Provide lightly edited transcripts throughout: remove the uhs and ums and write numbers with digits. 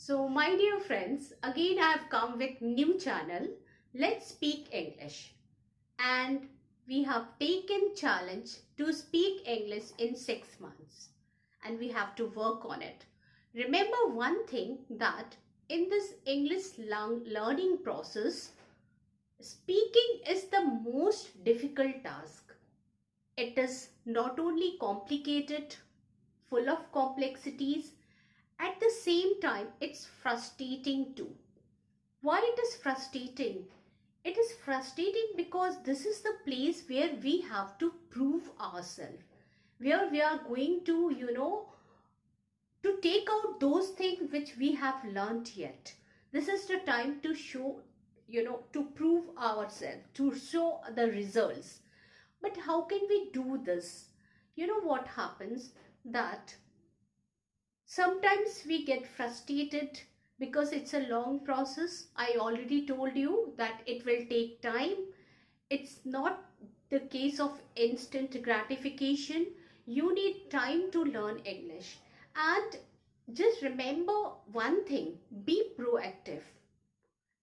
So my dear friends, again I have come with new channel. Let's speak English. And we have taken challenge to speak English in 6 months. And we have to work on it. Remember one thing that in this English learning process, speaking is the most difficult task. It is not only complicated, full of complexities, at the same time, it's frustrating too. Why it is frustrating? It is frustrating because this is the place where we have to prove ourselves, where we are going to, to take out those things which we have learned yet. This is the time to show, to prove ourselves, to show the results. But how can we do this? You know what happens? That sometimes we get frustrated because it's a long process. I already told you that it will take time. It's not the case of instant gratification. You need time to learn English. And just remember one thing, be proactive.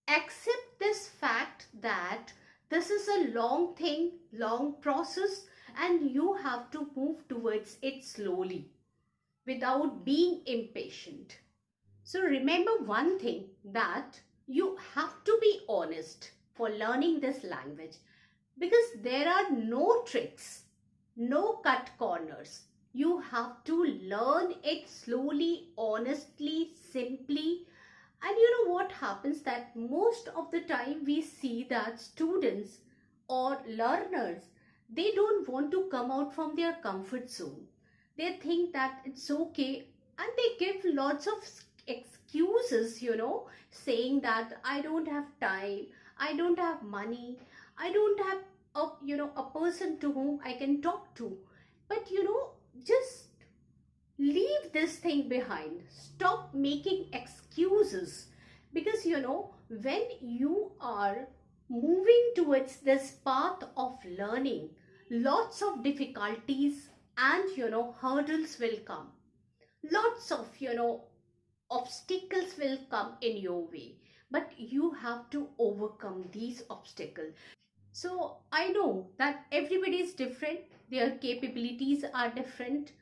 Accept this fact that this is a long thing, long process, and you have to move towards it slowly without being impatient. So remember one thing, that you have to be honest for learning this language, because there are no tricks, no cut corners. You have to learn it slowly, honestly, simply. And you know what happens, that most of the time we see that students or learners, they don't want to come out from their comfort zone. They think that it's okay, and they give lots of excuses, saying that I don't have time, I don't have money, I don't have a person to whom I can talk to. But just leave this thing behind. Stop making excuses, because when you are moving towards this path of learning, lots of difficulties and hurdles will come. Lots of obstacles will come in your way, but you have to overcome these obstacles. So I know that everybody is different, their capabilities are different,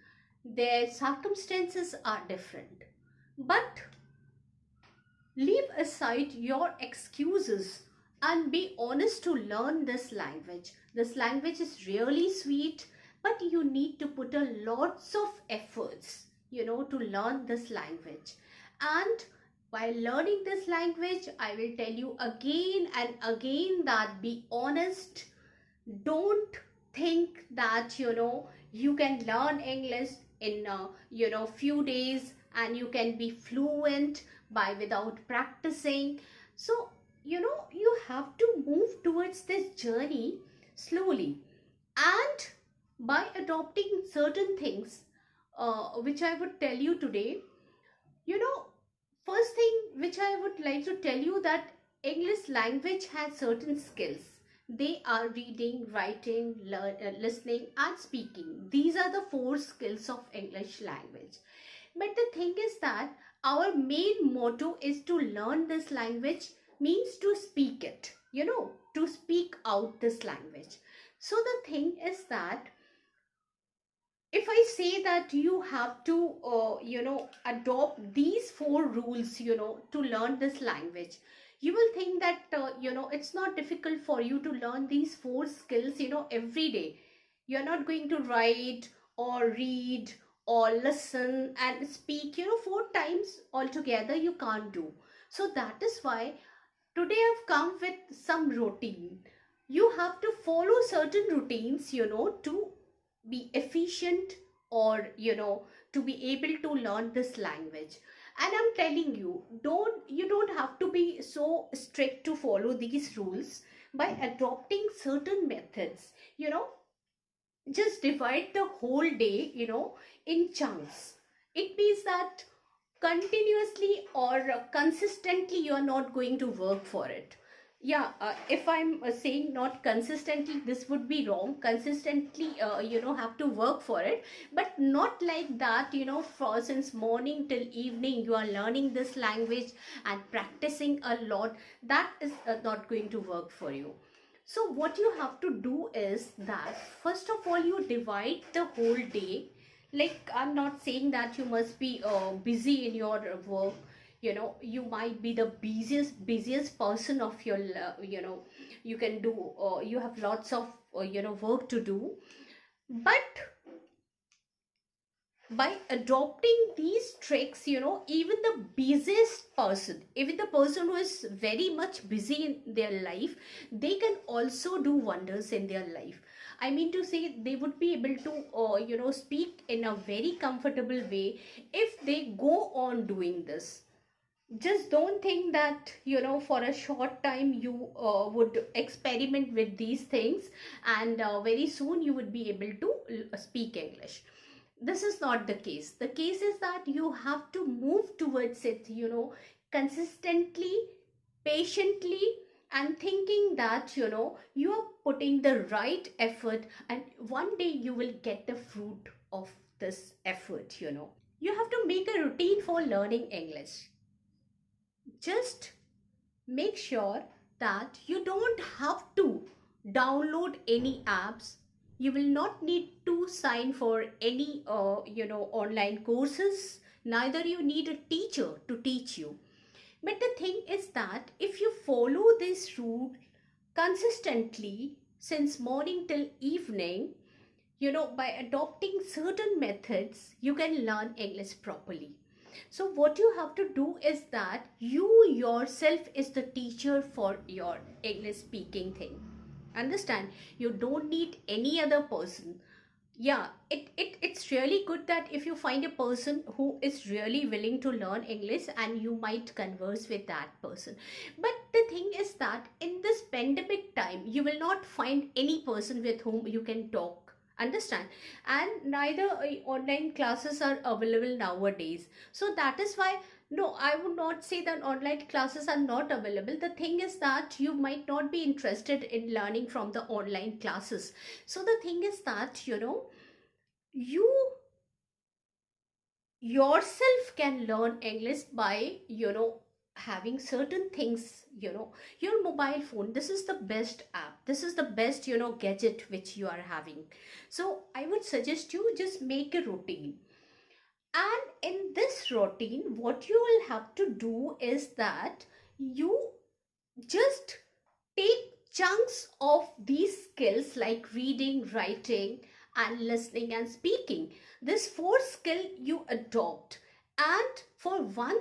their circumstances are different, but leave aside your excuses and be honest to learn this language. This language is really sweet, but you need to put a lots of efforts, to learn this language. And while learning this language, I will tell you again and again that be honest. Don't think that, you can learn English in, few days, and you can be fluent by without practicing. So, you have to move towards this journey slowly, and by adopting certain things, which I would tell you today. First thing which I would like to tell you, that English language has certain skills. They are reading, writing, listening and speaking. These are the 4 skills of English language. But the thing is that our main motto is to learn this language, means to speak it, to speak out this language. So the thing is that if I say that you have to, adopt these 4 rules, to learn this language, you will think that, it's not difficult for you to learn these 4 skills, every day. You're not going to write or read or listen and speak, 4 times altogether you can't do. So that is why today I've come with some routine. You have to follow certain routines, to be efficient, or to be able to learn this language. And I'm telling you, you don't have to be so strict to follow these rules. By adopting certain methods, just divide the whole day, in chunks. It means that continuously or consistently you're not going to work for it. Yeah, if I'm saying not consistently, this would be wrong. Consistently, have to work for it, but not like that, for since morning till evening you are learning this language and practicing a lot. That is not going to work for you. So what you have to do is that first of all you divide the whole day. Like, I'm not saying that you must be busy in your work. You might be the busiest person of your you can do, you have lots of work to do. But by adopting these tricks, even the busiest person, even the person who is very much busy in their life, they can also do wonders in their life. I mean to say, they would be able to speak in a very comfortable way if they go on doing this. Just don't think that for a short time you would experiment with these things, and very soon you would be able to speak English. This is not the case. The case is that you have to move towards it, consistently, patiently, and thinking that you are putting the right effort, and one day you will get the fruit of this effort. You have to make a routine for learning English. Just make sure that you don't have to download any apps. You will not need to sign for any online courses. Neither you need a teacher to teach you. But the thing is that if you follow this route consistently since morning till evening, by adopting certain methods, you can learn English properly. So what you have to do is that you yourself is the teacher for your English speaking thing. Understand? You don't need any other person. Yeah, it's really good that if you find a person who is really willing to learn English, and you might converse with that person. But the thing is that in this pandemic time, you will not find any person with whom you can talk. Understand? And neither online classes are available nowadays. So that is why, no, I would not say that online classes are not available. The thing is that you might not be interested in learning from the online classes. So the thing is that, you yourself can learn English by, having certain things, your mobile phone. This is the best app. This is the best, gadget which you are having. So I would suggest you just make a routine. And in this routine, what you will have to do is that you just take chunks of these skills like reading, writing, and listening and speaking. This four skill you adopt, and for 1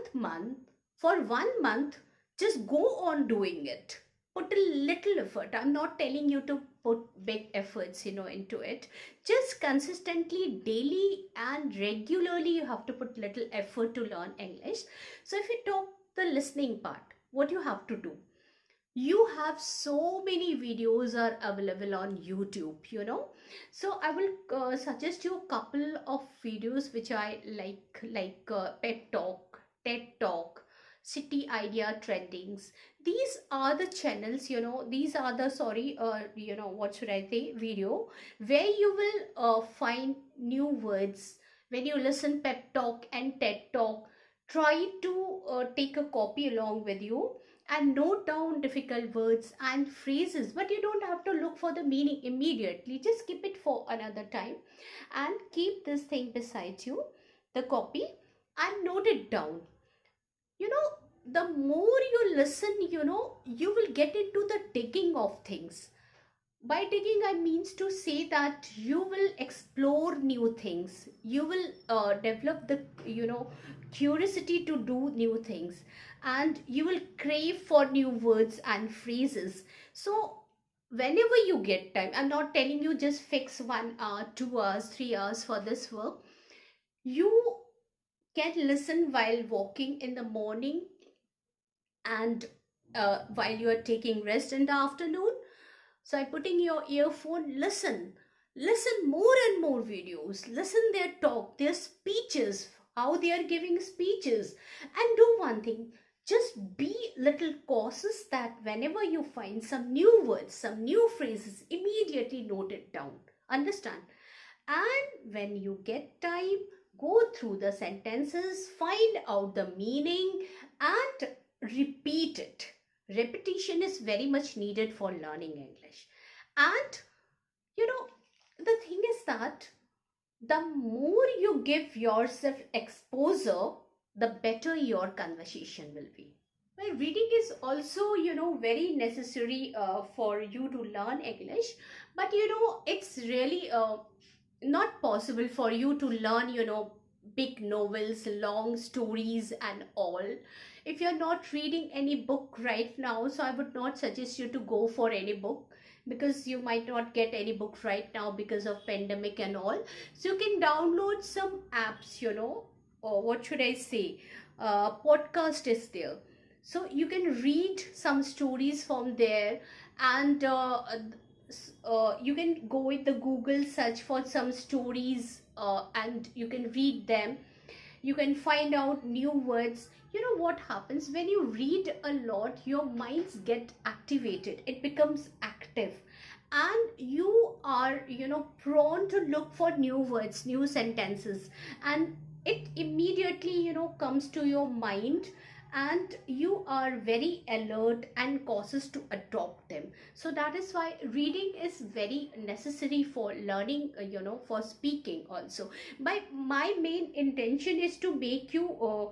month, just go on doing it. Put a little effort. I'm not telling you to put big efforts, into it. Just consistently, daily and regularly, you have to put little effort to learn English. So if you talk the listening part, what you have to do, you have so many videos are available on YouTube. So I will suggest you a couple of videos which I like Pet Talk, TED Talk, City Idea Trendings. These are the channels, these are the, sorry, what should I say, video, where you will find new words. When you listen Pep Talk and TED Talk, try to take a copy along with you and note down difficult words and phrases. But you don't have to look for the meaning immediately. Just keep it for another time, and keep this thing beside you, the copy, and note it down. The more you listen, you will get into the digging of things. By digging, I means to say that you will explore new things. You will develop the curiosity to do new things, and you will crave for new words and phrases. So whenever you get time, I'm not telling you just fix 1 hour, 2 hours, 3 hours for this work. You can listen while walking in the morning, and while you are taking rest in the afternoon. So I'm putting your earphone, listen more and more videos, listen their talk, their speeches, how they are giving speeches. And do one thing, Just be little cautious that whenever you find some new words, some new phrases, immediately note it down. Understand? And when you get time, go through the sentences, find out the meaning, and repeat it. Repetition is very much needed for learning English. And you know, the thing is that the more you give yourself exposure, the better your conversation will be. Well, reading is also, very necessary for you to learn English, but it's really not possible for you to learn, big novels, long stories, and all. If you're not reading any book right now, so I would not suggest you to go for any book, because you might not get any book right now because of pandemic and all. So you can download some apps, or what should I say, podcast is there, so you can read some stories from there. And you can go with the Google search for some stories, and you can read them. You can find out new words. You know what happens when you read a lot? Your minds get activated, it becomes active, and you are prone to look for new words, new sentences, and it immediately comes to your mind, and you are very alert and cautious to adopt them. So that is why reading is very necessary for learning, for speaking also. My main intention is to make you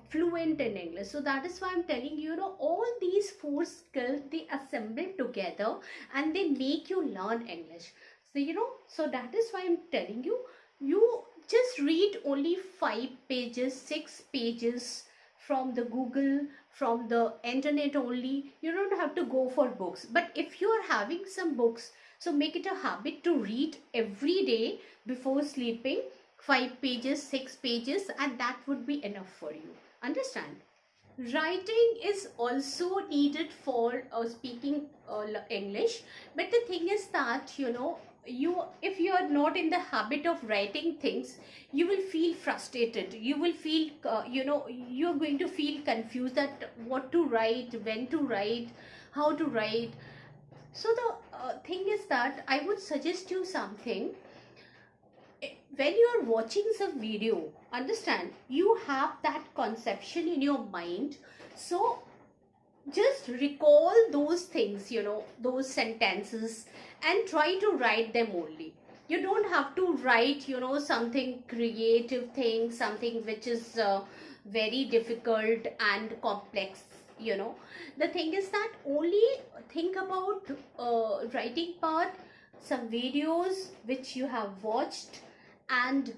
fluent in English. So that is why I'm telling you, all these four skills, they assemble together and they make you learn English. So so that is why I'm telling you, you just read only 5 pages, 6 pages from the Google, from the internet only. You don't have to go for books. But if you are having some books, so make it a habit to read every day before sleeping, 5 pages, 6 pages, and that would be enough for you. Understand? Writing is also needed for speaking English. But the thing is that, if you are not in the habit of writing things, you will feel frustrated. You will feel, you're going to feel confused that what to write, when to write, how to write. So the thing is that I would suggest you something. When you are watching some video, understand, you have that conception in your mind. So just recall those things, those sentences, and try to write them only. You don't have to write, something creative thing, something which is very difficult and complex. The thing is that only think about writing part, some videos which you have watched. And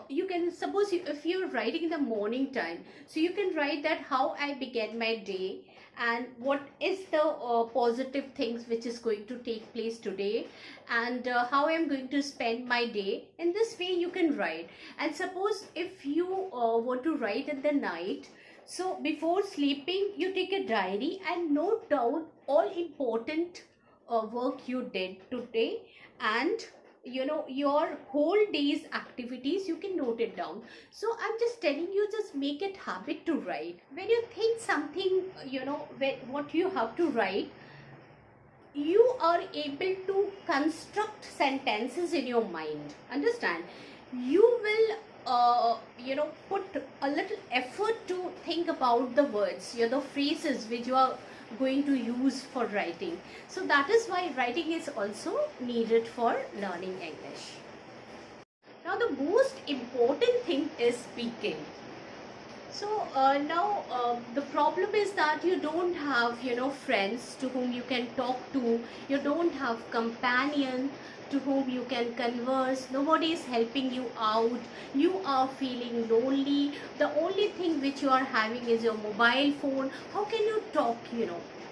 you can suppose, if you're writing in the morning time, so you can write that how I began my day, and what is the positive things which is going to take place today, and how I'm going to spend my day. In this way you can write. And suppose if you want to write in the night, so before sleeping you take a diary and note down all important work you did today, and your whole day's activities, you can note it down. So I'm just telling you, just make it habit to write. When you think something, what you have to write, you are able to construct sentences in your mind. Understand? You will put a little effort to think about the words, the phrases which you are going to use for writing. So that is why writing is also needed for learning English. Now the most important thing is speaking. So now the problem is that you don't have friends to whom you can talk to. You don't have companion to whom you can converse. Nobody is helping you out. You are feeling lonely. The only thing which you are having is your mobile phone. How can you talk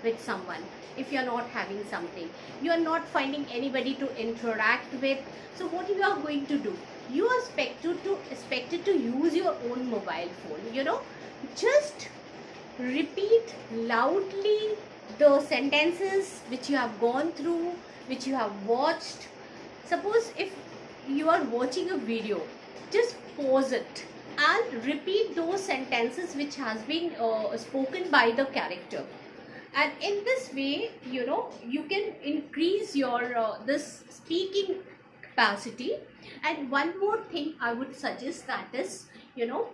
with someone if you are not having something? You are not finding anybody to interact with. So what you are going to do? You are expected to use your own mobile phone. Just repeat loudly the sentences which you have gone through, which you have watched. Suppose if you are watching a video, just pause it and repeat those sentences which has been spoken by the character. And in this way, you know, you can increase your this speaking capacity. And one more thing I would suggest, that is, you know,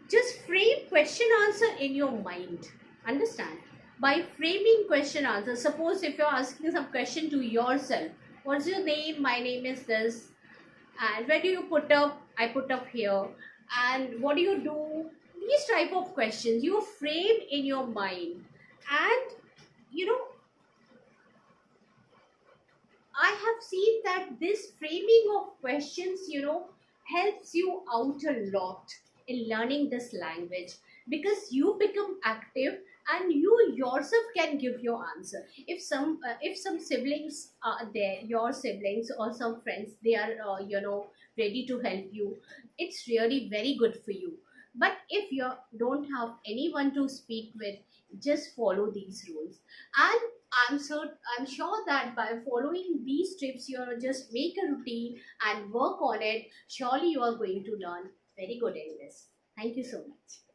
just frame question answer in your mind. Understand? By framing question answer, suppose if you're asking some question to yourself, what's your name? My name is this. And where do you put up? I put up here. And what do you do? These type of questions you frame in your mind. And you know, I have seen that this framing of questions, you know, helps you out a lot in learning this language, because you become active and you yourself can give your answer. If some siblings are there, your siblings or some friends, they are you know, ready to help you, it's really very good for you. But if you don't have anyone to speak with, just follow these rules. And I'm sure that by following these tips, you'll just make a routine and work on it. Surely you are going to learn very good English. Thank you so much.